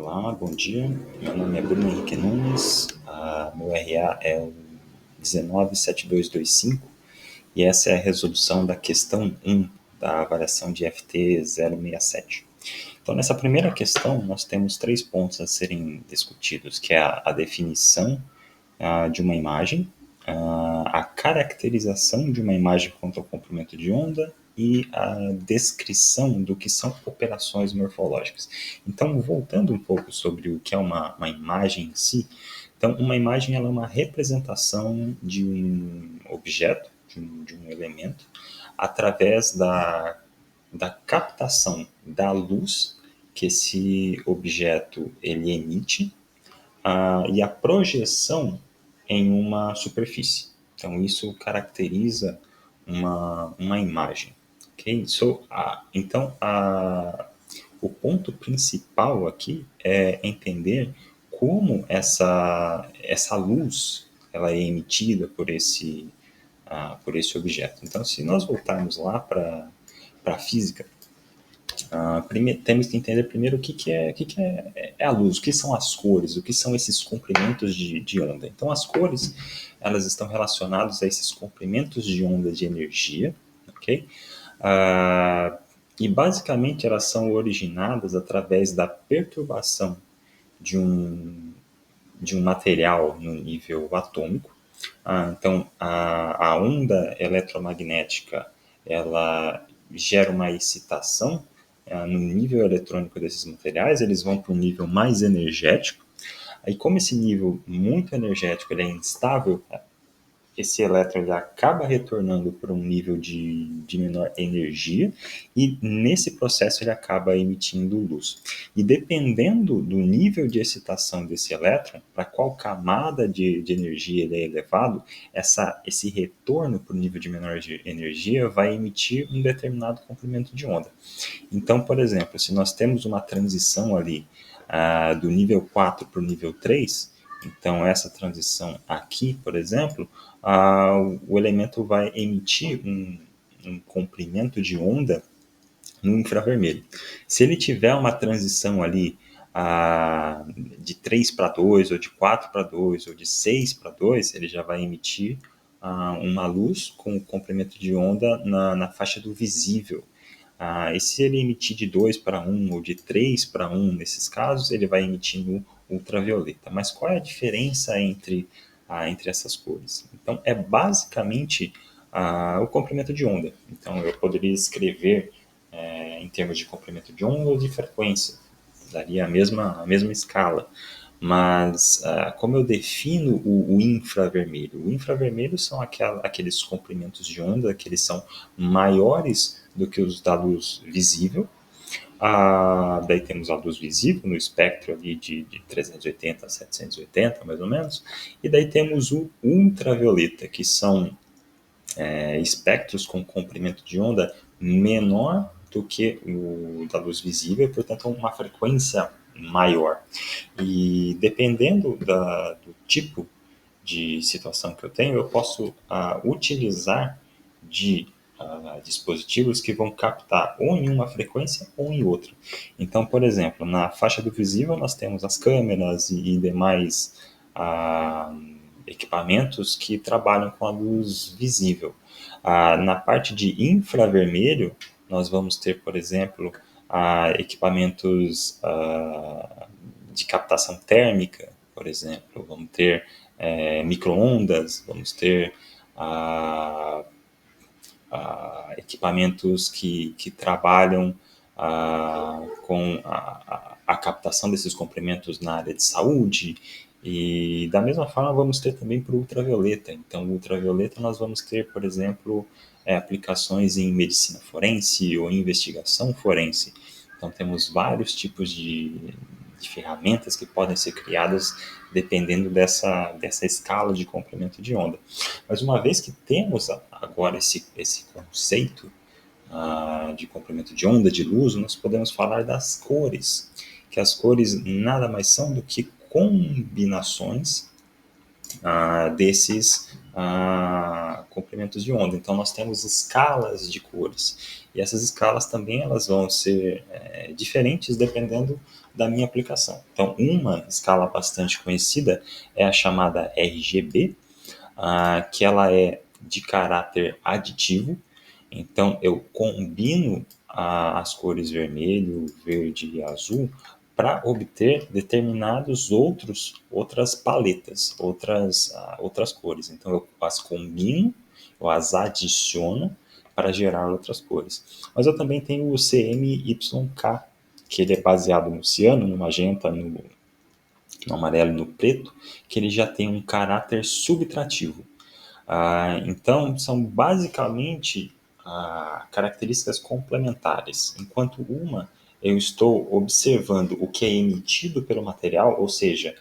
Olá, bom dia. Meu nome é Bruno Henrique Nunes, meu RA é o 197225 e essa é a resolução da questão 1 da avaliação de FT 067. Então, nessa primeira questão, nós temos 3 pontos a serem discutidos, que é a definição de uma imagem, a caracterização de uma imagem quanto ao comprimento de onda e a descrição do que são operações morfológicas. Então, voltando um pouco sobre o que é uma imagem em si, então, uma imagem ela é uma representação de um objeto, de um elemento, através da captação da luz que esse objeto ele emite e a projeção em uma superfície. Então, isso caracteriza uma imagem. Okay? O ponto principal aqui é entender como essa luz ela é emitida por esse objeto. Então, se nós voltarmos lá para a física, temos que entender primeiro o que é a luz, o que são as cores, o que são esses comprimentos de onda. Então, as cores elas estão relacionadas a esses comprimentos de onda de energia, ok? E basicamente elas são originadas através da perturbação de um material no nível atômico. Então, a onda eletromagnética ela gera uma excitação no nível eletrônico desses materiais, eles vão para um nível mais energético. Aí, como esse nível muito energético ele é instável, esse elétron ele acaba retornando para um nível de menor energia e nesse processo ele acaba emitindo luz. E dependendo do nível de excitação desse elétron, para qual camada de energia ele é elevado, esse retorno para o nível de menor energia vai emitir um determinado comprimento de onda. Então, por exemplo, se nós temos uma transição ali do nível 4 para o nível 3, então essa transição aqui, por exemplo, o elemento vai emitir um comprimento de onda no infravermelho. Se ele tiver uma transição ali de 3 para 2, ou de 4 para 2, ou de 6 para 2, ele já vai emitir uma luz com comprimento de onda na faixa do visível. E se ele emitir de 2 para 1 ou de 3 para 1, nesses casos, ele vai emitir no ultravioleta. Mas qual é a diferença entre essas cores? Então, é basicamente o comprimento de onda. Então, eu poderia escrever em termos de comprimento de onda ou de frequência, daria a mesma escala. Mas como eu defino o infravermelho? O infravermelho são aqueles comprimentos de onda que eles são maiores do que os da luz visível. Daí temos a luz visível no espectro ali de 380 a 780, mais ou menos. E daí temos o ultravioleta, que são espectros com comprimento de onda menor do que o da luz visível, e, portanto, uma frequência maior. E dependendo do tipo de situação que eu tenho, eu posso utilizar de dispositivos que vão captar ou em uma frequência ou em outra. Então, por exemplo, na faixa do visível nós temos as câmeras e demais equipamentos que trabalham com a luz visível. Na parte de infravermelho, nós vamos ter, por exemplo, equipamentos de captação térmica, por exemplo, vamos ter micro-ondas, vamos ter equipamentos que trabalham com a captação desses comprimentos na área de saúde, e da mesma forma vamos ter também para o ultravioleta. Então, o ultravioleta nós vamos ter, por exemplo, aplicações em medicina forense ou investigação forense. Então, temos vários tipos de ferramentas que podem ser criadas dependendo dessa escala de comprimento de onda. Mas uma vez que temos agora esse conceito de comprimento de onda, de luz, nós podemos falar das cores, que as cores nada mais são do que combinações desses comprimentos de onda. Então, nós temos escalas de cores. E essas escalas também elas vão ser diferentes dependendo da minha aplicação. Então, uma escala bastante conhecida é a chamada RGB, que ela é de caráter aditivo. Então, eu combino as cores vermelho, verde e azul para obter determinados outras paletas, outras cores. Então, eu as combino, eu as adiciono para gerar outras cores. Mas eu também tenho o CMYK, que ele é baseado no ciano, no magenta, no amarelo e no preto, que ele já tem um caráter subtrativo. Então, são basicamente características complementares. Enquanto uma, eu estou observando o que é emitido pelo material, ou seja,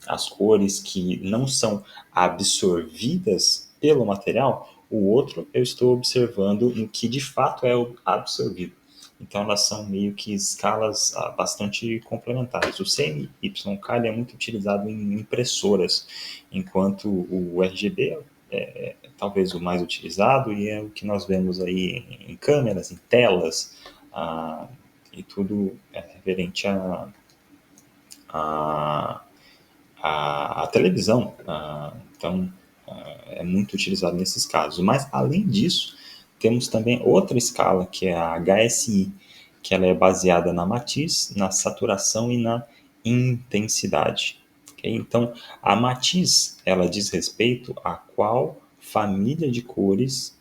as cores que não são absorvidas pelo material, o outro eu estou observando o que de fato é absorvido. Então, elas são meio que escalas bastante complementares. O CMYK é muito utilizado em impressoras, enquanto o RGB é talvez o mais utilizado e é o que nós vemos aí em câmeras, em telas, e tudo referente a, a televisão. Então, é muito utilizado nesses casos. Mas, além disso, temos também outra escala, que é a HSI, que ela é baseada na matiz, na saturação e na intensidade. Okay? Então, a matiz, ela diz respeito a qual família de cores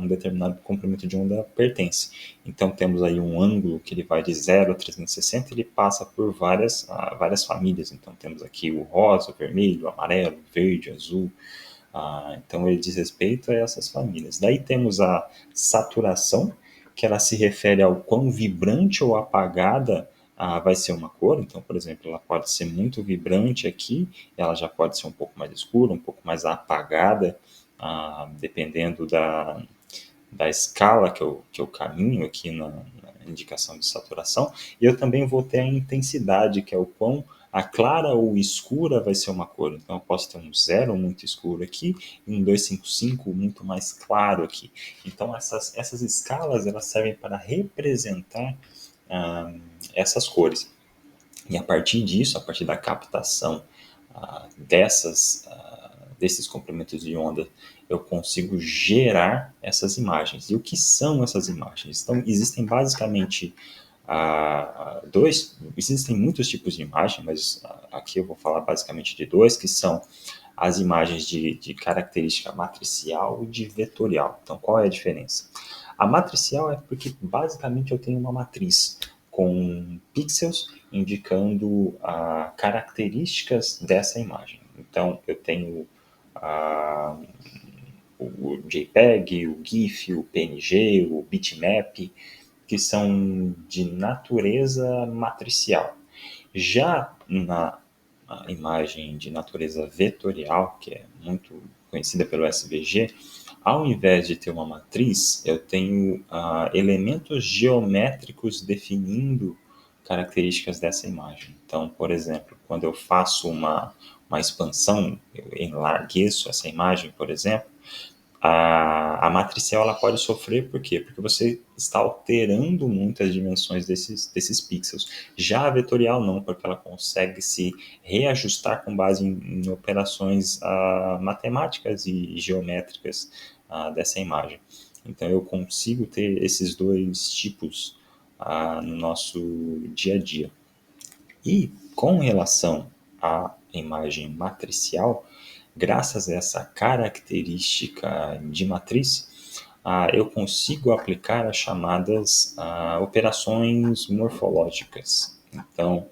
um determinado comprimento de onda pertence. Então, temos aí um ângulo que ele vai de 0 a 360, ele passa por várias famílias. Então, temos aqui o rosa, o vermelho, o amarelo, o verde, o azul. Então, ele diz respeito a essas famílias. Daí temos a saturação, que ela se refere ao quão vibrante ou apagada vai ser uma cor. Então, por exemplo, ela pode ser muito vibrante aqui, ela já pode ser um pouco mais escura, um pouco mais apagada, dependendo da escala que eu caminho aqui na indicação de saturação. E eu também vou ter a intensidade, que é o quão a clara ou escura vai ser uma cor. Então, eu posso ter um 0 muito escuro aqui e um 255 muito mais claro aqui. Então, essas escalas elas servem para representar essas cores. E a partir disso, a partir da captação desses comprimentos de onda, eu consigo gerar essas imagens. E o que são essas imagens? Então, existem basicamente existem muitos tipos de imagem, mas aqui eu vou falar basicamente de dois, que são as imagens de característica matricial e de vetorial. Então, qual é a diferença? A matricial é porque basicamente eu tenho uma matriz com pixels indicando características dessa imagem. Então, eu tenho o JPEG, o GIF, o PNG, o bitmap, que são de natureza matricial. Já na imagem de natureza vetorial, que é muito conhecida pelo SVG, ao invés de ter uma matriz, eu tenho elementos geométricos definindo características dessa imagem. Então, por exemplo, quando eu faço uma expansão, eu enlargueço essa imagem, por exemplo, a matricial ela pode sofrer, por quê? Porque você está alterando muitas dimensões desses pixels. Já a vetorial não, porque ela consegue se reajustar com base em operações matemáticas e geométricas dessa imagem. Então eu consigo ter esses dois tipos no nosso dia a dia. E com relação à imagem matricial, graças a essa característica de matriz, eu consigo aplicar as chamadas operações morfológicas. Então,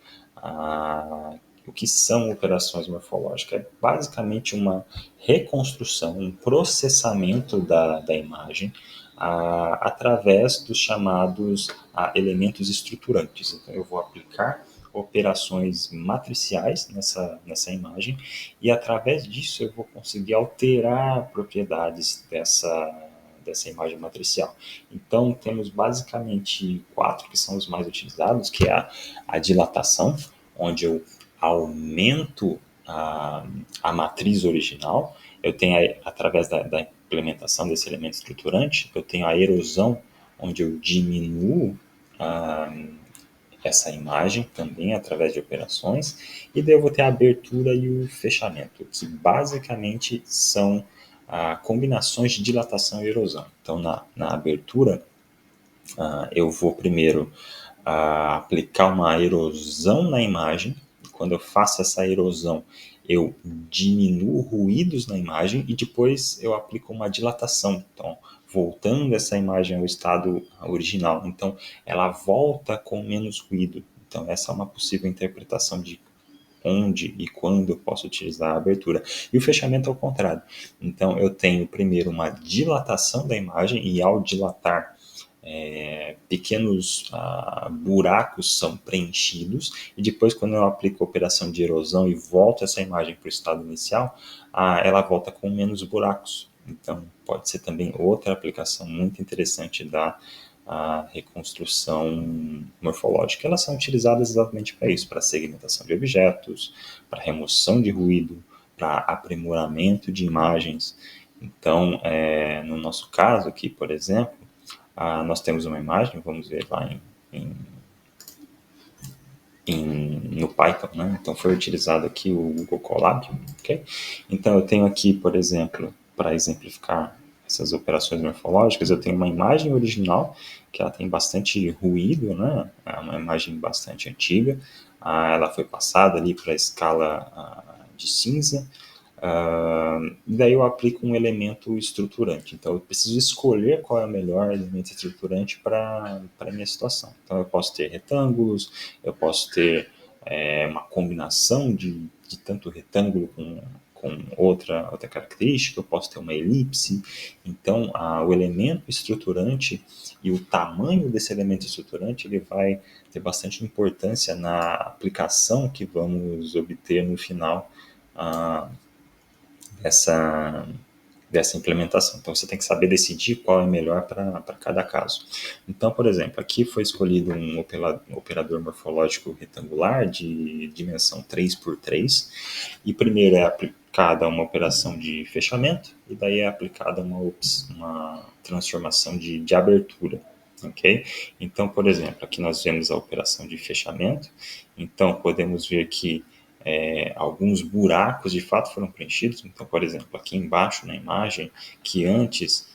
o que são operações morfológicas? É basicamente uma reconstrução, um processamento da imagem através dos chamados elementos estruturantes. Então, eu vou aplicar operações matriciais nessa imagem e através disso eu vou conseguir alterar propriedades dessa imagem matricial. Então, temos basicamente 4 que são os mais utilizados, que é a dilatação, onde eu aumento a matriz original eu tenho, através da implementação desse elemento estruturante, eu tenho a erosão, onde eu diminuo essa imagem também através de operações, e daí eu vou ter a abertura e o fechamento, que basicamente são combinações de dilatação e erosão. Então, na abertura, eu vou primeiro aplicar uma erosão na imagem. Quando eu faço essa erosão, eu diminuo ruídos na imagem e depois eu aplico uma dilatação. Então, voltando essa imagem ao estado original. Então, ela volta com menos ruído. Então, essa é uma possível interpretação de onde e quando eu posso utilizar a abertura. E o fechamento é o contrário. Então, eu tenho primeiro uma dilatação da imagem e ao dilatar, pequenos buracos são preenchidos e depois quando eu aplico a operação de erosão e volto essa imagem para o estado inicial, ela volta com menos buracos. Então pode ser também outra aplicação muito interessante da reconstrução morfológica. Elas são utilizadas exatamente para isso, para segmentação de objetos, para remoção de ruído, para aprimoramento de imagens. Então, no nosso caso aqui, por exemplo, nós temos uma imagem, vamos ver lá no Python, né? Então foi utilizado aqui o Google Colab, ok? Então eu tenho aqui, por exemplo, para exemplificar essas operações morfológicas, eu tenho uma imagem original que ela tem bastante ruído, né? É uma imagem bastante antiga. Ela foi passada ali para a escala de cinza. E daí eu aplico um elemento estruturante. Então eu preciso escolher qual é o melhor elemento estruturante para a minha situação. Então eu posso ter retângulos, eu posso ter uma combinação de tanto retângulo com outra característica, eu posso ter uma elipse. Então o elemento estruturante e o tamanho desse elemento estruturante ele vai ter bastante importância na aplicação que vamos obter no final dessa implementação. Então você tem que saber decidir qual é melhor para cada caso. Então, por exemplo, aqui foi escolhido um operador morfológico retangular de dimensão 3x3 e primeiro é aplicada uma operação de fechamento e daí é aplicada uma transformação de abertura. Okay? Então, por exemplo, aqui nós vemos a operação de fechamento. Então, podemos ver que alguns buracos de fato foram preenchidos. Então, por exemplo, aqui embaixo na imagem, que antes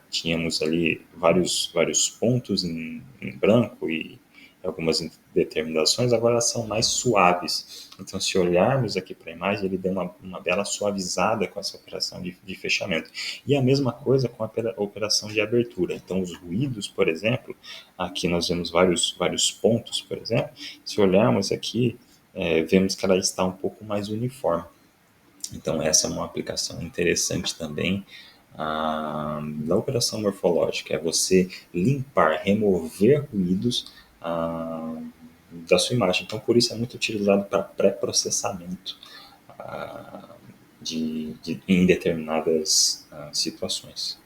tínhamos ali vários pontos em branco e algumas determinações, agora elas são mais suaves. Então, se olharmos aqui para a imagem, ele deu uma bela suavizada com essa operação de fechamento. E a mesma coisa com a operação de abertura. Então, os ruídos, por exemplo, aqui nós vemos vários pontos, por exemplo. Se olharmos aqui, vemos que ela está um pouco mais uniforme. Então, essa é uma aplicação interessante também da operação morfológica, é você limpar, remover ruídos da sua imagem. Então, por isso é muito utilizado para pré-processamento em determinadas situações.